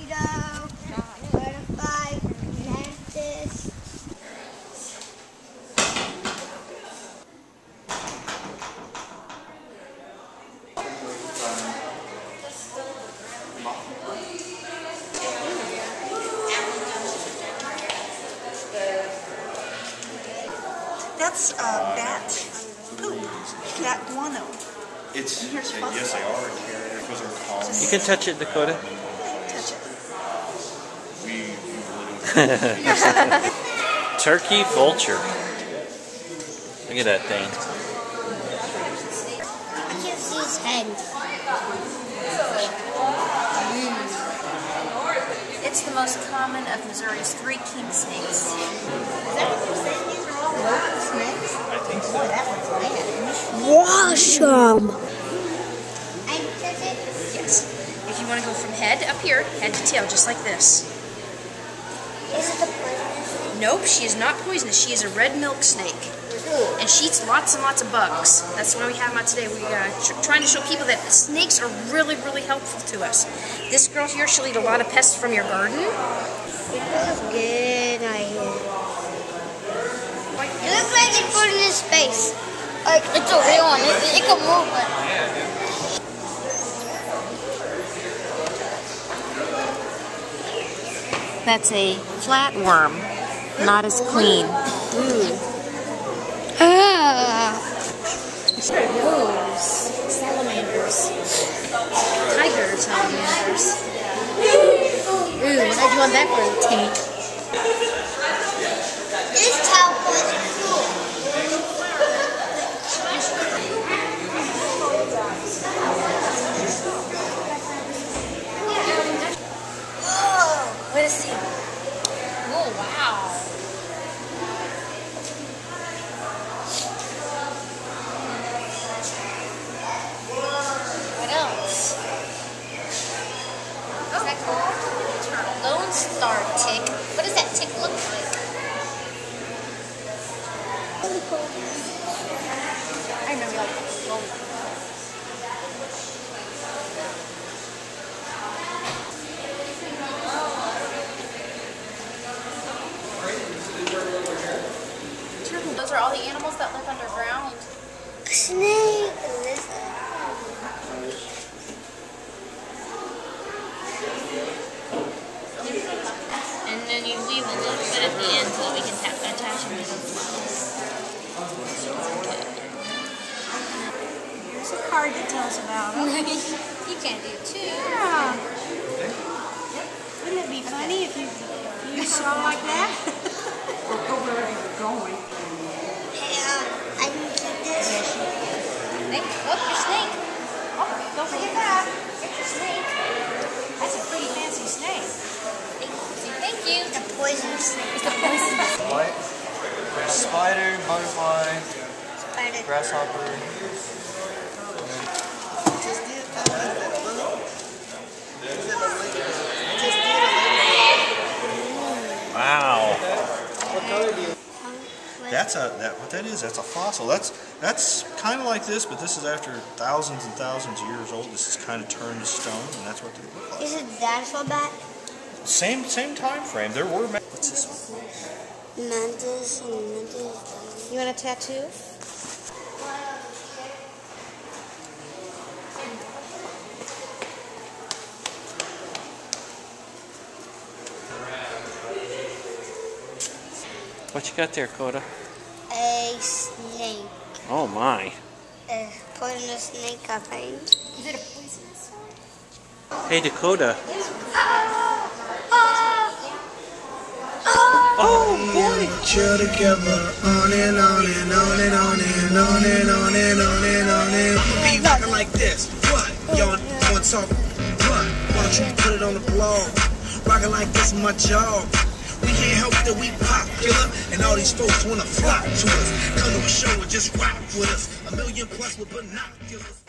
mosquito, butterfly, mantis. That's bat poop. That guano. It's yes, they are because they're calm. You can touch it, Dakota. Touch it. We really don't. Turkey vulture. Look at that thing. I can't see his head. It's the most common of Missouri's 3 king snakes. Is that what you're saying? These are all local snakes? I think so. Boy, that one's bad. Wash them. I touch it? Yes. If you want to go from head up here, head to tail, just like this. Is it the poisonous thing? Nope, she is not poisonous. She is a red milk snake. And she eats lots and lots of bugs. That's why we have them out today. We're trying to show people that snakes are really, really helpful to us. This girl here, she'll eat a lot of pests from your garden. That's a good idea. It looks like it's put in his face. Like, it's a real one. It can move, but... That's a flatworm, not as clean. Those salamanders. Tiger salamanders. Ooh, what did you want that for a tank? This towel poison cool. What is he? Oh, wow. What else? Is that called? Lone Star tick. What does that tick look like? I remember like Lone. Those are all the animals that live underground. Snake. And then you leave a little bit at the end so that we can attach them to the Here's a card that tells about them. You can do it too. Yeah. Wouldn't it be funny if you saw like that? Or go wherever you're going. I can keep this. Snake. Oh, your snake. Oh, don't forget that. Get your snake. That's a pretty fancy snake. Thank you. The poison snake. It's the poison. What? There's spider, butterfly, Spider. grasshopper. Wow. That's what that is. That's a fossil. That's kind of like this, but this is after thousands and thousands of years old. This is kind of turned to stone, and that's what they look like. Is it dinosaur bat? Same time frame. There were. What's this one? Mantis and mantis. You want a tattoo? What you got there, Dakota? A snake. Oh my. A poisonous snake, I think. Is it a poisonous one? Hey, Dakota. Oh boy! Chill together, on and on and on and on and on and on and on and on and on. Be rocking like this. What? Y'all want some? What? Why don't you put it on the blog? Rocking like this, my job. We can't help that we popular, and all these folks wanna flock to us. Come to a show and just rock with us. 1 million plus with binoculars.